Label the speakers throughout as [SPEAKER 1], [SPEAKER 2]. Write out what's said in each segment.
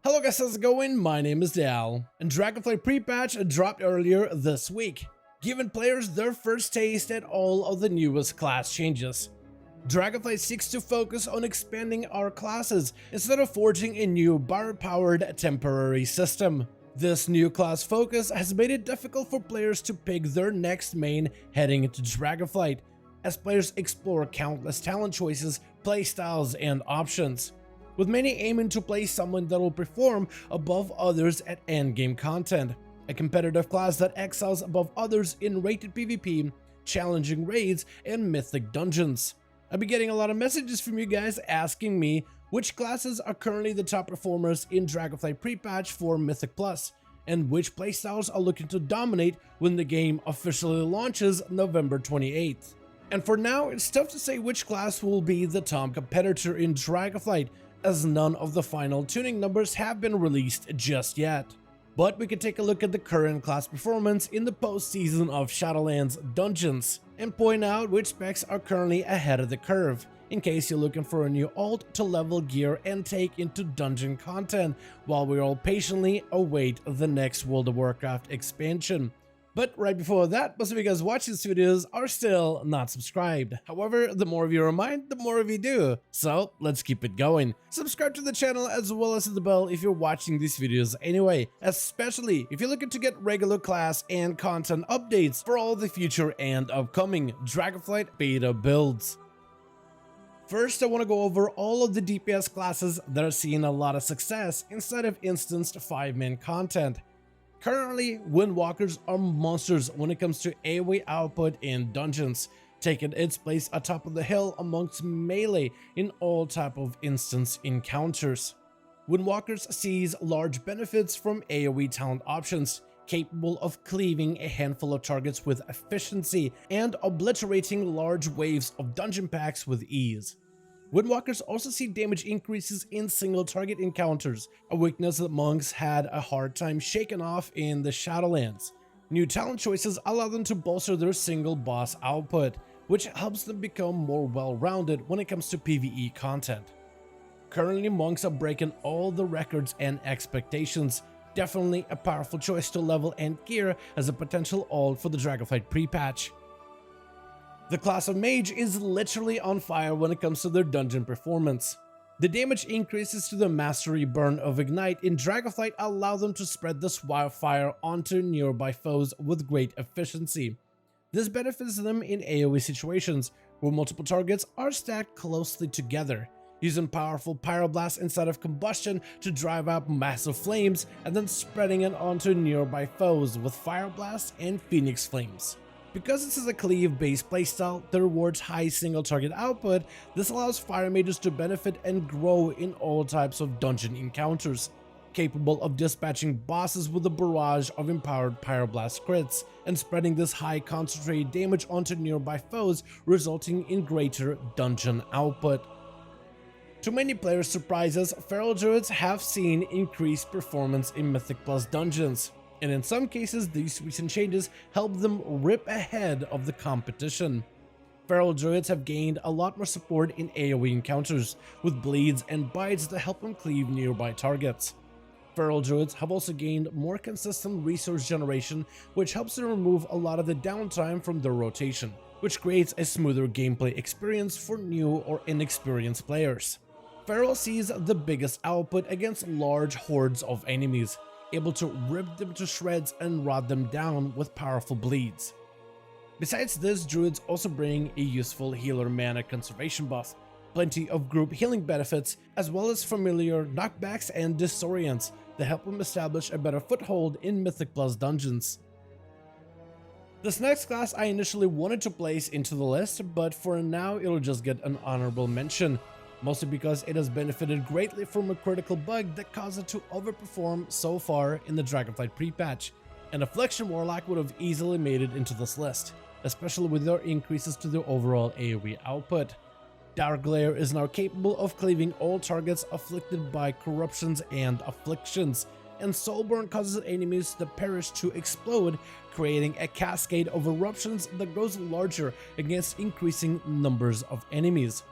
[SPEAKER 1] Hello guys, how's it going? My name is Dal, and Dragonflight pre-patch dropped earlier this week, giving players their first taste at all of the newest class changes. Dragonflight seeks to focus on expanding our classes instead of forging a new bar-powered temporary system. This new class focus has made it difficult for players to pick their next main heading into Dragonflight, as players explore countless talent choices, playstyles, and options, with many aiming to play someone that will perform above others at endgame content, a competitive class that excels above others in rated PvP, challenging raids, and Mythic Dungeons. I've been getting a lot of messages from you guys asking me which classes are currently the top performers in Dragonflight pre-patch for Mythic Plus, and which playstyles are looking to dominate when the game officially launches November 28th. And for now, it's tough to say which class will be the top competitor in Dragonflight, as none of the final tuning numbers have been released just yet. But we can take a look at the current class performance in the post-season of Shadowlands Dungeons, and point out which specs are currently ahead of the curve, in case you're looking for a new alt to level gear and take into dungeon content, while we all patiently await the next World of Warcraft expansion. But right before that, most of you guys watching these videos are still not subscribed. However, the more of you remind, the more of you do. So let's keep it going. Subscribe to the channel as well as hit the bell if you're watching these videos anyway, especially if you're looking to get regular class and content updates for all the future and upcoming Dragonflight beta builds. First, I want to go over all of the DPS classes that are seeing a lot of success inside of instanced 5-man content. Currently, Windwalkers are monsters when it comes to AoE output in dungeons, taking its place atop of the hill amongst melee in all type of instance encounters. Windwalkers sees large benefits from AoE talent options, capable of cleaving a handful of targets with efficiency and obliterating large waves of dungeon packs with ease. Windwalkers also see damage increases in single target encounters, a weakness that monks had a hard time shaking off in the Shadowlands. New talent choices allow them to bolster their single boss output, which helps them become more well-rounded when it comes to PvE content. Currently, monks are breaking all the records and expectations. Definitely a powerful choice to level and gear as a potential alt for the Dragonflight pre-patch. The class of Mage is literally on fire when it comes to their dungeon performance. The damage increases to the mastery burn of Ignite in Dragonflight allow them to spread this wildfire onto nearby foes with great efficiency. This benefits them in AoE situations where multiple targets are stacked closely together, using powerful pyroblast inside of combustion to drive out massive flames and then spreading it onto nearby foes with Fire Blast and Phoenix Flames. Because this is a cleave-based playstyle that rewards high single target output, this allows fire mages to benefit and grow in all types of dungeon encounters, capable of dispatching bosses with a barrage of empowered pyroblast crits and spreading this high concentrated damage onto nearby foes, resulting in greater dungeon output. To many players' surprises, Feral Druids have seen increased performance in Mythic Plus dungeons, and in some cases these recent changes help them rip ahead of the competition. Feral Druids have gained a lot more support in AoE encounters, with bleeds and bites that help them cleave nearby targets. Feral Druids have also gained more consistent resource generation, which helps them remove a lot of the downtime from their rotation, which creates a smoother gameplay experience for new or inexperienced players. Feral sees the biggest output against large hordes of enemies, able to rip them to shreds and rot them down with powerful bleeds. Besides this, Druids also bring a useful healer mana conservation buff, plenty of group healing benefits, as well as familiar knockbacks and disorients that help them establish a better foothold in Mythic Plus dungeons. This next class I initially wanted to place into the list, but for now it'll just get an honorable mention, mostly because it has benefited greatly from a critical bug that caused it to overperform so far in the Dragonflight pre-patch, and Affliction Warlock would have easily made it into this list, especially with their increases to their overall AoE output. Dark Glare is now capable of cleaving all targets afflicted by corruptions and afflictions, and Soulburn causes enemies that perish to explode, creating a cascade of eruptions that grows larger against increasing numbers of enemies.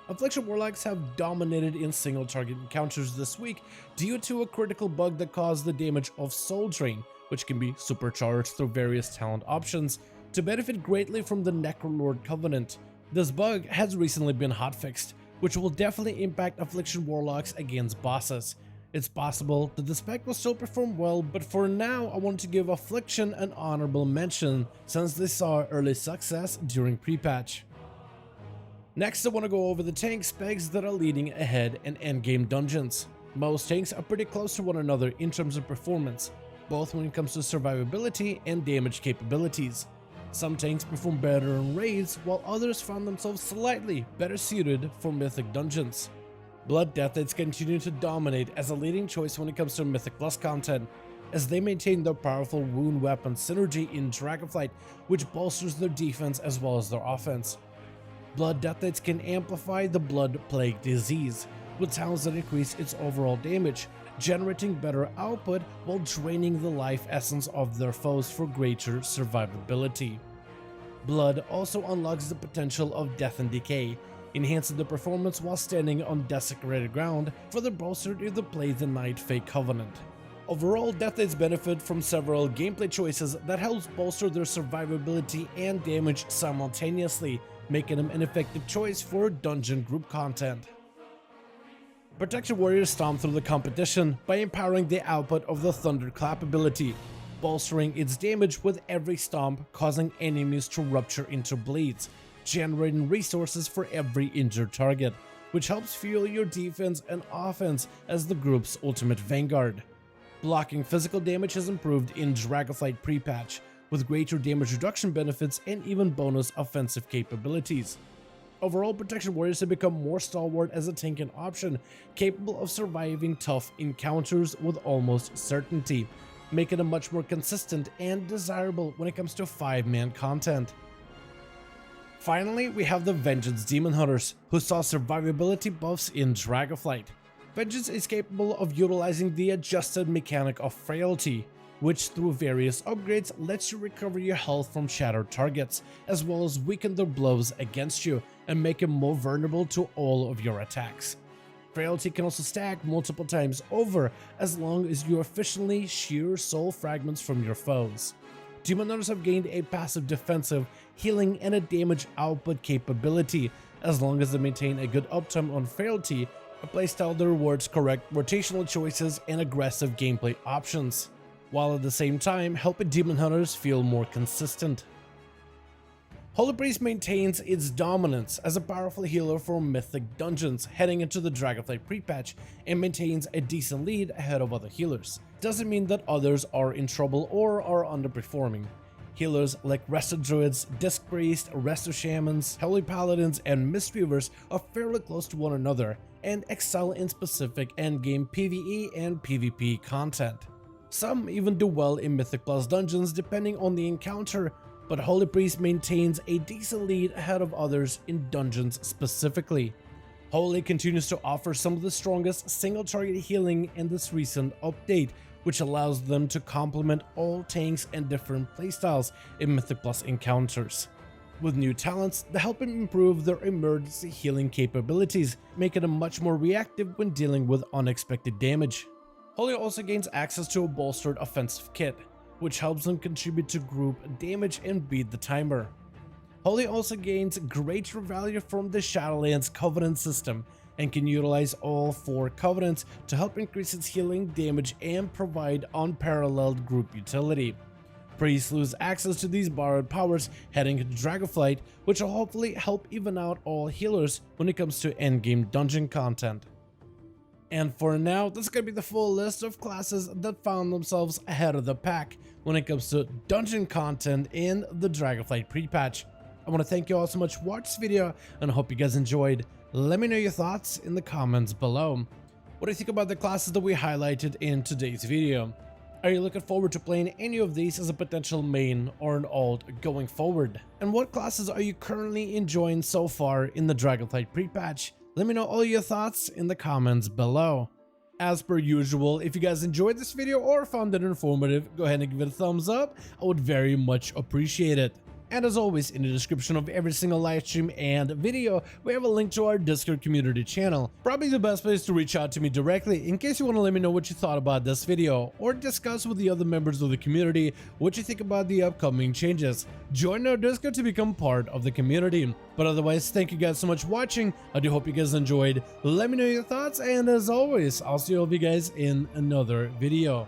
[SPEAKER 1] Affliction Warlocks have dominated in single target encounters this week due to a critical bug that caused the damage of Soul Drain, which can be supercharged through various talent options to benefit greatly from the Necrolord Covenant. This bug has recently been hotfixed, which will definitely impact Affliction Warlocks against bosses. It's possible that the spec will still perform well, but for now I want to give Affliction an honorable mention since they saw early success during pre-patch. Next, I want to go over the tank specs that are leading ahead in endgame dungeons. Most tanks are pretty close to one another in terms of performance, both when it comes to survivability and damage capabilities. Some tanks perform better in raids, while others found themselves slightly better suited for Mythic Dungeons. Blood Death Knights continue to dominate as a leading choice when it comes to Mythic Plus content, as they maintain their powerful wound weapon synergy in Dragonflight, which bolsters their defense as well as their offense. Blood Death Knights can amplify the Blood Plague disease, with talents that increase its overall damage, generating better output while draining the life essence of their foes for greater survivability. Blood also unlocks the potential of Death and Decay, enhancing the performance while standing on desecrated ground, further bolstered if they play the Night Fate Covenant. Overall, Death Knights benefit from several gameplay choices that helps bolster their survivability and damage simultaneously, making them an effective choice for dungeon group content. Protected Warriors stomp through the competition by empowering the output of the Thunderclap ability, bolstering its damage with every stomp, causing enemies to rupture into bleeds, generating resources for every injured target, which helps fuel your defense and offense as the group's ultimate vanguard. Blocking physical damage has improved in Dragonflight pre-patch, with greater damage reduction benefits and even bonus offensive capabilities. Overall, Protection Warriors have become more stalwart as a tanking option, capable of surviving tough encounters with almost certainty, making them much more consistent and desirable when it comes to 5-man content. Finally, we have the Vengeance Demon Hunters, who saw survivability buffs in Dragonflight. Vengeance is capable of utilizing the adjusted mechanic of Frailty, which through various upgrades lets you recover your health from shattered targets, as well as weaken their blows against you and make them more vulnerable to all of your attacks. Frailty can also stack multiple times over as long as you efficiently shear soul fragments from your foes. Demon Hunters have gained a passive defensive, healing, and a damage output capability as long as they maintain a good uptime on Frailty, a playstyle that rewards correct rotational choices and aggressive gameplay options, while at the same time helping Demon Hunters feel more consistent. Holy Priest maintains its dominance as a powerful healer for Mythic Dungeons heading into the Dragonflight pre-patch and maintains a decent lead ahead of other healers. Doesn't mean that others are in trouble or are underperforming. Healers like Resto Druids, Disc Priest, Resto Shamans, Holy Paladins, and Mistweavers are fairly close to one another and excel in specific endgame PvE and PvP content. Some even do well in Mythic Plus dungeons depending on the encounter, but Holy Priest maintains a decent lead ahead of others in dungeons specifically. Holy continues to offer some of the strongest single target healing in this recent update, which allows them to complement all tanks and different playstyles in Mythic Plus encounters, with new talents that help them improve their emergency healing capabilities, making them much more reactive when dealing with unexpected damage. Holy also gains access to a bolstered offensive kit, which helps them contribute to group damage and beat the timer. Holy also gains greater value from the Shadowlands Covenant system and can utilize all 4 Covenants to help increase its healing, damage, and provide unparalleled group utility. Priests lose access to these borrowed powers heading into Dragonflight, which will hopefully help even out all healers when it comes to endgame dungeon content. And for now, that's going to be the full list of classes that found themselves ahead of the pack when it comes to dungeon content in the Dragonflight pre-patch. I want to thank you all so much for watching this video and I hope you guys enjoyed. Let me know your thoughts in the comments below. What do you think about the classes that we highlighted in today's video? Are you looking forward to playing any of these as a potential main or an alt going forward? And what classes are you currently enjoying so far in the Dragonflight pre-patch? Let me know all your thoughts in the comments below. As per usual, if you guys enjoyed this video or found it informative, go ahead and give it a thumbs up. I would very much appreciate it. And as always, in the description of every single live stream and video, we have a link to our Discord community channel. Probably the best place to reach out to me directly in case you want to let me know what you thought about this video, or discuss with the other members of the community what you think about the upcoming changes. Join our Discord to become part of the community. But otherwise, thank you guys so much for watching. I do hope you guys enjoyed. Let me know your thoughts, and as always, I'll see all of you guys in another video.